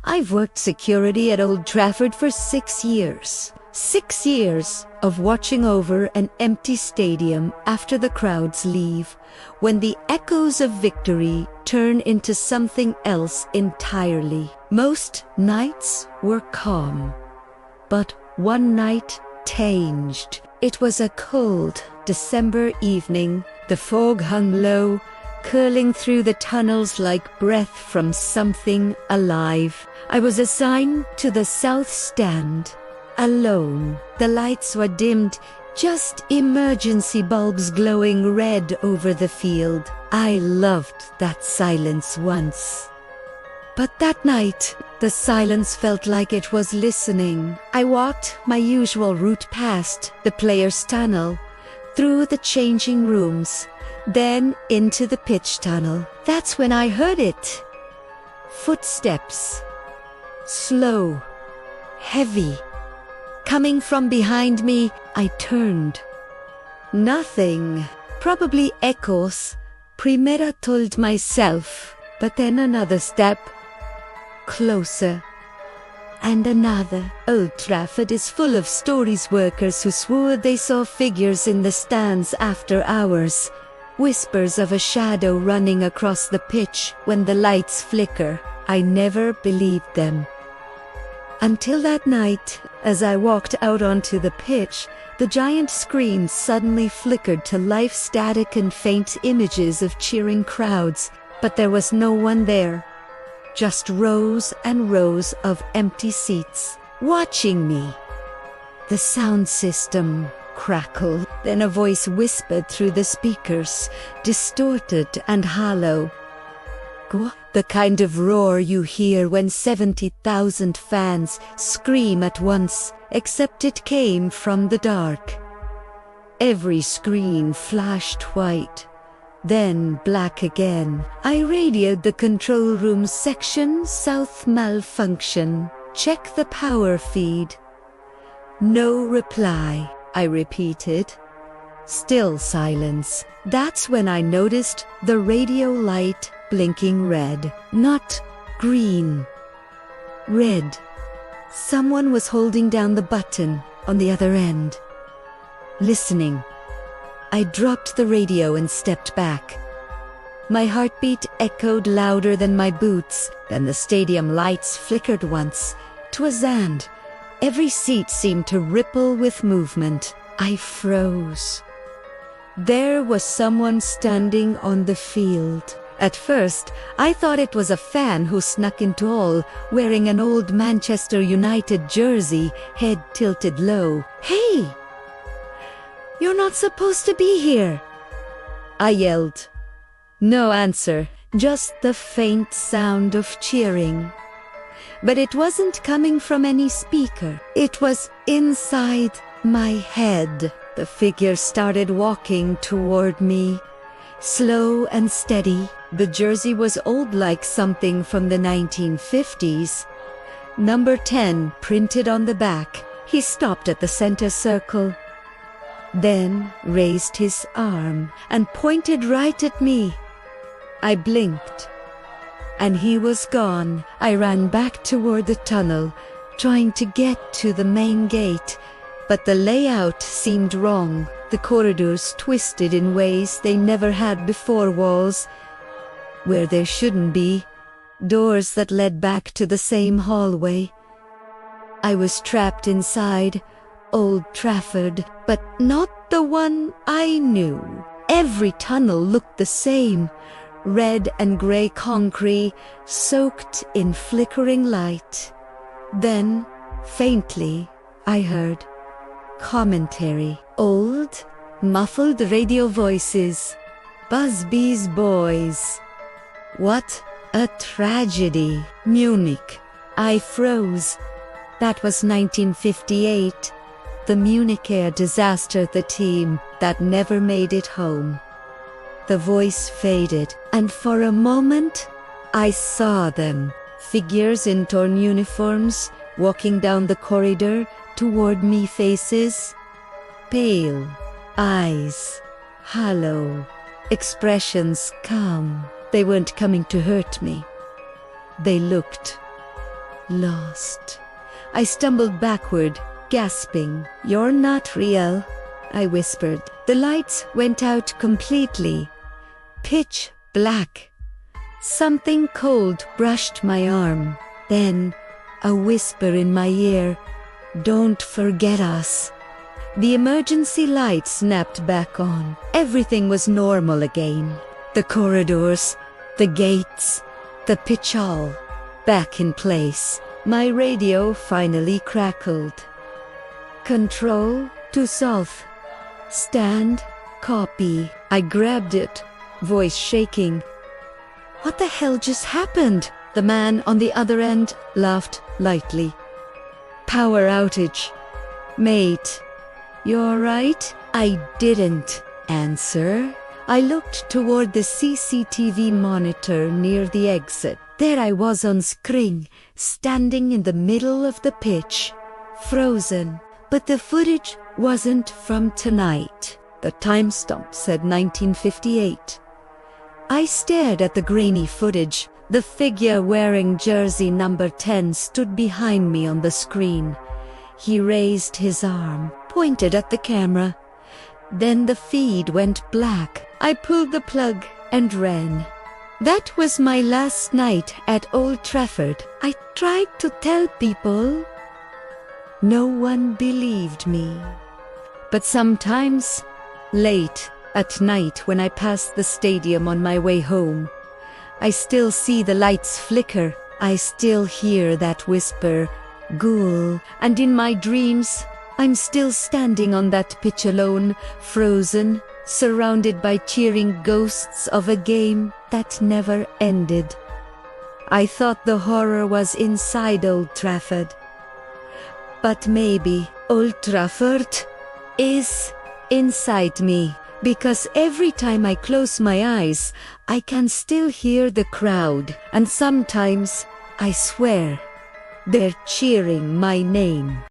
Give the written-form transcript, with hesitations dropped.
I've worked security at Old Trafford for 6 years. 6 years of watching over an empty stadium after the crowds leave, when the echoes of victory turn into something else entirely. Most nights were calm, but one night changed. It was a cold December evening. The fog hung low, curling through the tunnels like breath from something alive. I was assigned to the south stand, alone. The lights were dimmed, just emergency bulbs glowing red over the field. I loved that silence once. But that night, the silence felt like it was listening. I walked my usual route past the players' tunnel, through the changing rooms, then into the pitch tunnel. That's when I heard it. Footsteps. Slow. Heavy. Coming from behind me. I turned. Nothing. Probably echoes. Primera, told myself. But then another step. Closer. And another. Old Trafford is full of stories, workers who swore they saw figures in the stands after hours. Whispers of a shadow running across the pitch when the lights flicker. I never believed them. Until that night, as I walked out onto the pitch, the giant screen suddenly flickered to life, static and faint images of cheering crowds, but there was no one there. Just rows and rows of empty seats, watching me. The sound system crackled. Then a voice whispered through the speakers, distorted and hollow. The kind of roar you hear when 70,000 fans scream at once, except it came from the dark. Every screen flashed white, then black again. I radioed the control room section. South malfunction. Check the power feed. No reply, I repeated. Still silence. That's when I noticed the radio light blinking red. Not green. Red. Someone was holding down the button on the other end. Listening. I dropped the radio and stepped back. My heartbeat echoed louder than my boots. Then the stadium lights flickered once. 'Twas and every seat seemed to ripple with movement. I froze. There was someone standing on the field. At first, I thought it was a fan who snuck into all, wearing an old Manchester United jersey, head tilted low. "Hey! You're not supposed to be here!" I yelled. No answer, just the faint sound of cheering. But it wasn't coming from any speaker. It was inside my head. The figure started walking toward me, slow and steady. The jersey was old, like something from the 1950s. Number 10 printed on the back. He stopped at the center circle, then raised his arm and pointed right at me. I blinked, and he was gone. I ran back toward the tunnel, trying to get to the main gate, but the layout seemed wrong. The corridors twisted in ways they never had before. Walls where there shouldn't be. Doors that led back to the same hallway. I was trapped inside Old Trafford, but not the one I knew. Every tunnel looked the same. Red and grey concrete, soaked in flickering light. Then, faintly, I heard commentary. Old, muffled radio voices. Busby's boys. What a tragedy. Munich. I froze. That was 1958. The Munich air disaster, the team that never made it home. The voice faded, and for a moment, I saw them. Figures in torn uniforms, walking down the corridor toward me, faces. Pale, eyes, hollow, expressions calm. They weren't coming to hurt me. They looked lost. I stumbled backward, gasping. "You're not real," I whispered. The lights went out completely. Pitch black. Something cold brushed my arm. Then, a whisper in my ear, "Don't forget us." The emergency light snapped back on. Everything was normal again. The corridors, the gates, the pitch all, back in place. My radio finally crackled. "Control to south. Stand, copy." I grabbed it, voice shaking. "What the hell just happened?" The man on the other end laughed lightly. "Power outage. Mate, you alright?" I didn't answer. I looked toward the CCTV monitor near the exit. There I was on screen, standing in the middle of the pitch, frozen. But the footage wasn't from tonight. The timestamp said 1958. I stared at the grainy footage. The figure wearing jersey number 10 stood behind me on the screen. He raised his arm, pointed at the camera. Then the feed went black. I pulled the plug and ran. That was my last night at Old Trafford. I tried to tell people. No one believed me. But sometimes, late at night when I passed the stadium on my way home, I still see the lights flicker. I still hear that whisper, "Ghoul." And in my dreams, I'm still standing on that pitch alone, frozen, surrounded by cheering ghosts of a game that never ended. I thought the horror was inside Old Trafford. But maybe Old Trafford is inside me, because every time I close my eyes, I can still hear the crowd, and sometimes, I swear, they're cheering my name.